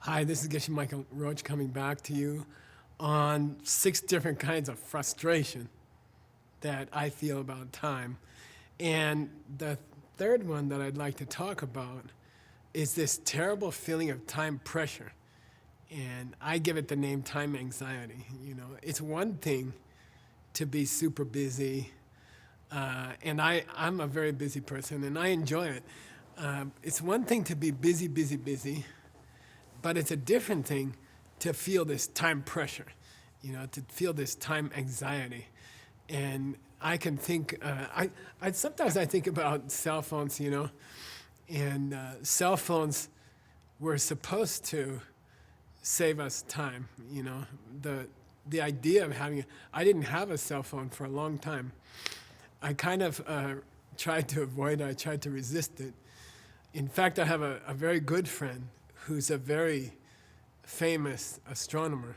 Hi, this is Geshe Michael Roach coming back to you on 6 different kinds of frustration that I feel about time. And the third one that I'd like to talk about is this terrible feeling of time pressure. And I give it the name time anxiety. You know, it's one thing to be super busy, and I'm a very busy person, and I enjoy it. It's one thing to be busy, but it's a different thing to feel this time pressure, to feel this time anxiety. And I can think, sometimes I think about cell phones, and cell phones were supposed to save us time, the idea of having, I didn't have a cell phone for a long time. I kind of tried to avoid it, I tried to resist it. In fact, I have a very good friend who's a very famous astronomer,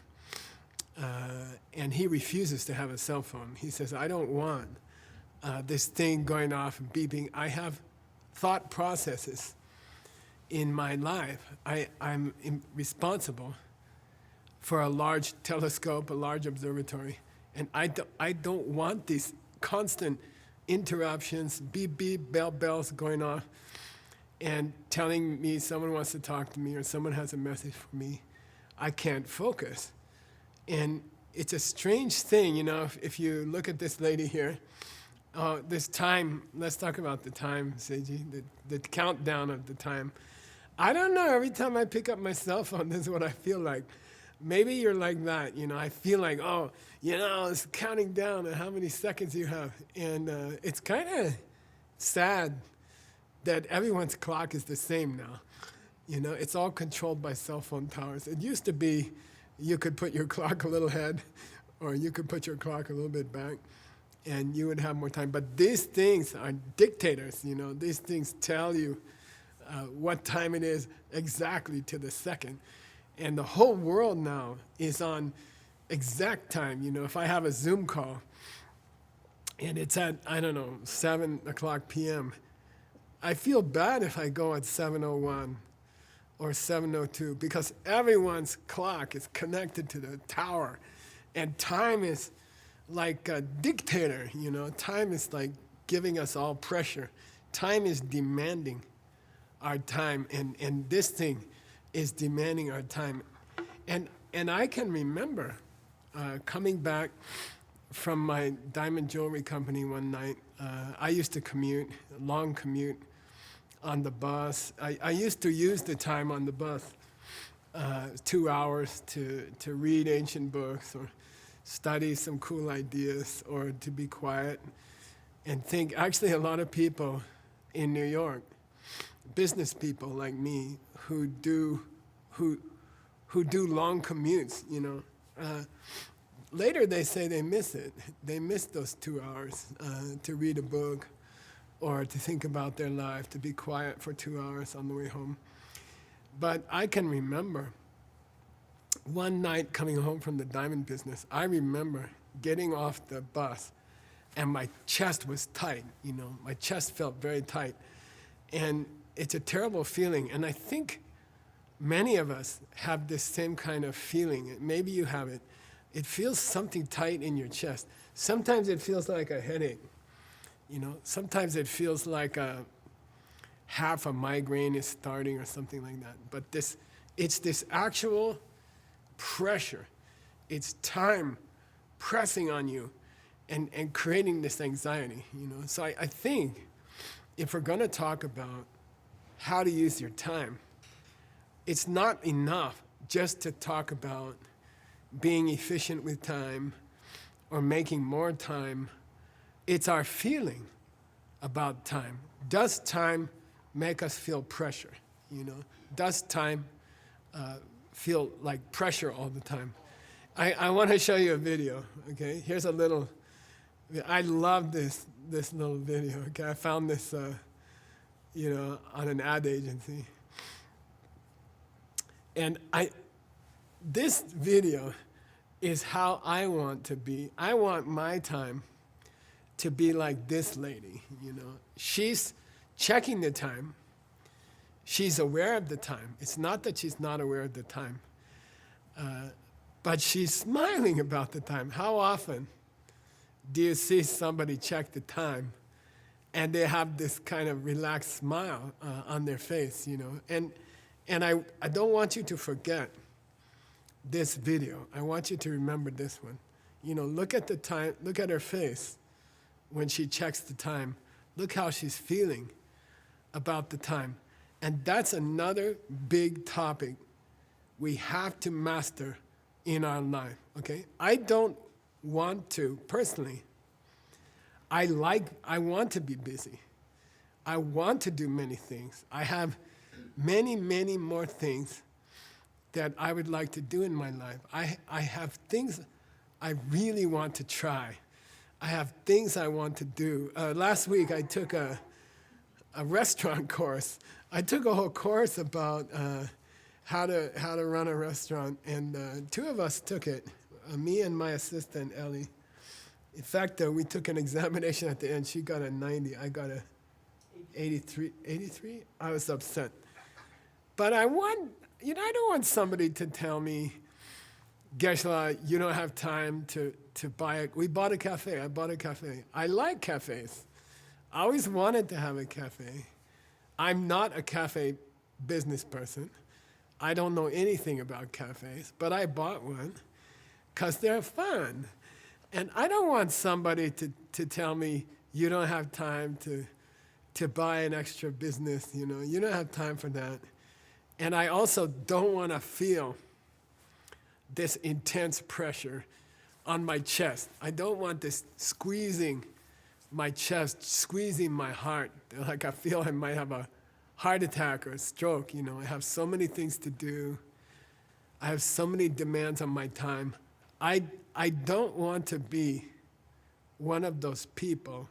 and he refuses to have a cell phone. He says, I don't want this thing going off and beeping. I have thought processes in my life. I'm responsible for a large telescope, a large observatory, and I don't want these constant interruptions, beep, beep, bells going off, and telling me someone wants to talk to me or someone has a message for me. I can't focus. And it's a strange thing, if you look at this lady here, this time, let's talk about the time, Seiji, the countdown of the time. I don't know, every time I pick up my cell phone, this is what I feel like. Maybe you're like that, I feel like, it's counting down on how many seconds you have. And it's kind of sad that everyone's clock is the same now. It's all controlled by cell phone towers. It used to be you could put your clock a little ahead, or you could put your clock a little bit back, and you would have more time. But these things are dictators, These things tell you what time it is exactly to the second. And the whole world now is on exact time. If I have a Zoom call, and it's at, 7 o'clock p.m., I feel bad if I go at 7:01 or 7:02 because everyone's clock is connected to the tower, and time is like a dictator. Time is like giving us all pressure. Time is demanding our time, and this thing is demanding our time. And I can remember coming back from my diamond jewelry company one night. I used to commute, a long commute on the bus. I used to use the time on the bus, 2 hours to read ancient books or study some cool ideas or to be quiet and think. Actually, a lot of people in New York, business people like me, who do long commutes, later they say they miss it. They miss those 2 hours to read a book or to think about their life, to be quiet for 2 hours on the way home. But I can remember one night coming home from the diamond business, I remember getting off the bus and my chest was tight, my chest felt very tight. And it's a terrible feeling, and I think many of us have this same kind of feeling. Maybe you have it. It feels something tight in your chest. Sometimes it feels like a headache. Sometimes it feels like half a migraine is starting or something like that. But it's this actual pressure. It's time pressing on you and creating this anxiety. So I think if we're going to talk about how to use your time, it's not enough just to talk about being efficient with time or making more time. It's our feeling about time. Does time make us feel pressure? Does time feel like pressure all the time? I want to show you a video, okay? Here's a little, I love this little video, okay? I found this, on an ad agency. And this video is how I want to be. I want my time to be like this lady, She's checking the time, She's aware of the time. It's not that she's not aware of the time, but she's smiling about the time. How often do you see somebody check the time and they have this kind of relaxed smile on their face, you know? And I don't want you to forget this video. I want you to remember this one. You know, look at the time, look at her face when she checks the time. Look how she's feeling about the time. And that's another big topic we have to master in our life, okay? I don't want to, personally, I want to be busy. I want to do many things. I have many, many more things that I would like to do in my life. I have things I really want to try. I have things I want to do. Last week I took a restaurant course. I took a whole course about how to run a restaurant, and two of us took it, me and my assistant, Ellie. In fact, we took an examination at the end. She got a 90. I got a 83. 83? I was upset. But I don't want somebody to tell me, Geshe-la, you don't have time to buy it. We bought a cafe. I bought a cafe. I like cafes. I always wanted to have a cafe. I'm not a cafe business person. I don't know anything about cafes, but I bought one because they're fun. And I don't want somebody to tell me, you don't have time to buy an extra business, you know, you don't have time for that. And I also don't want to feel this intense pressure on my chest. I don't want this squeezing my chest, squeezing my heart, like I feel I might have a heart attack or a stroke. You know, I have so many things to do. I have so many demands on my time. I don't want to be one of those people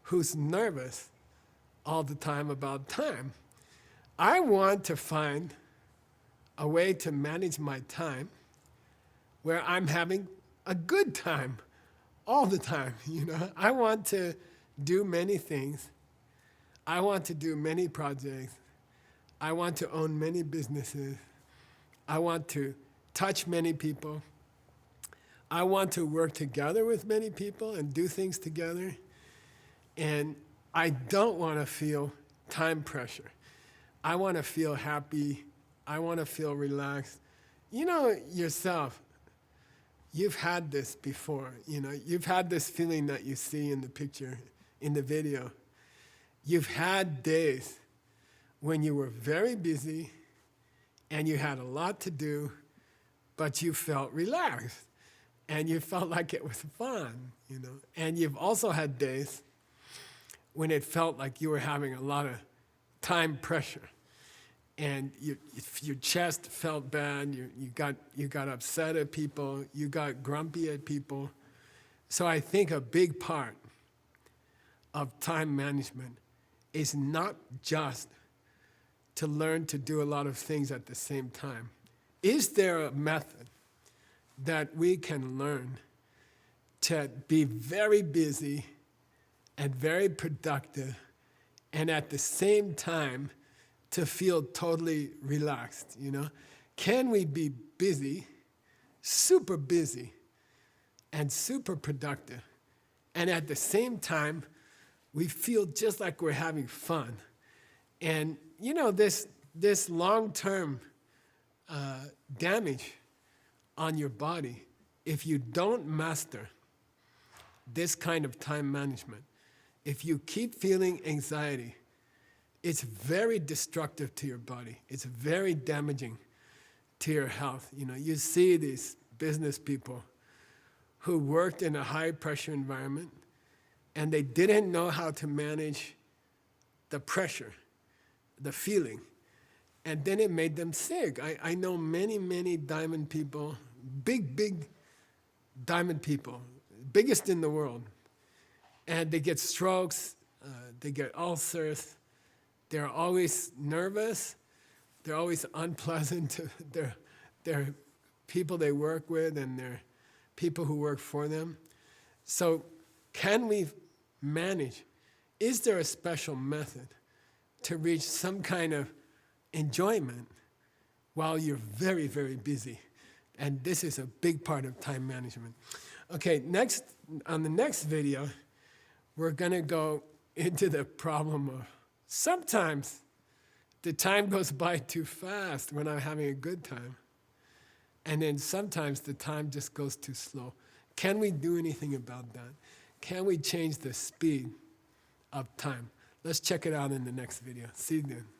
who's nervous all the time about time. I want to find a way to manage my time where I'm having a good time all the time, you know. I want to do many things. I want to do many projects. I want to own many businesses. I want to touch many people. I want to work together with many people and do things together. And I don't want to feel time pressure. I want to feel happy. I want to feel relaxed. You know yourself, you've had this before. You know, you've had this feeling that you see in the picture, in the video. You've had days when you were very busy and you had a lot to do, but you felt relaxed and you felt like it was fun, you know. And you've also had days when it felt like you were having a lot of time pressure and your chest felt bad, you got upset at people, you got grumpy at people. So I think a big part of time management is not just to learn to do a lot of things at the same time. Is there a method that we can learn to be very busy and very productive and at the same time to feel totally relaxed, you know? Can we be busy, super busy, and super productive, and at the same time we feel just like we're having fun? And you know, this long-term damage on your body, if you don't master this kind of time management, if you keep feeling anxiety, it's very destructive to your body. It's very damaging to your health. You know, you see these business people who worked in a high-pressure environment, and they didn't know how to manage the pressure, the feeling, and then it made them sick. I know many, many diamond people, big diamond people, biggest in the world, and they get strokes, they get ulcers, they're always nervous, they're always unpleasant to their people they work with and their people who work for them. So can we manage? Is there a special method to reach some kind of enjoyment while you're very, very busy. And this is a big part of time management. Okay, next, on the next video, we're gonna go into the problem of sometimes the time goes by too fast when I'm having a good time. And then sometimes the time just goes too slow. Can we do anything about that? Can we change the speed of time? Let's check it out in the next video. See you then.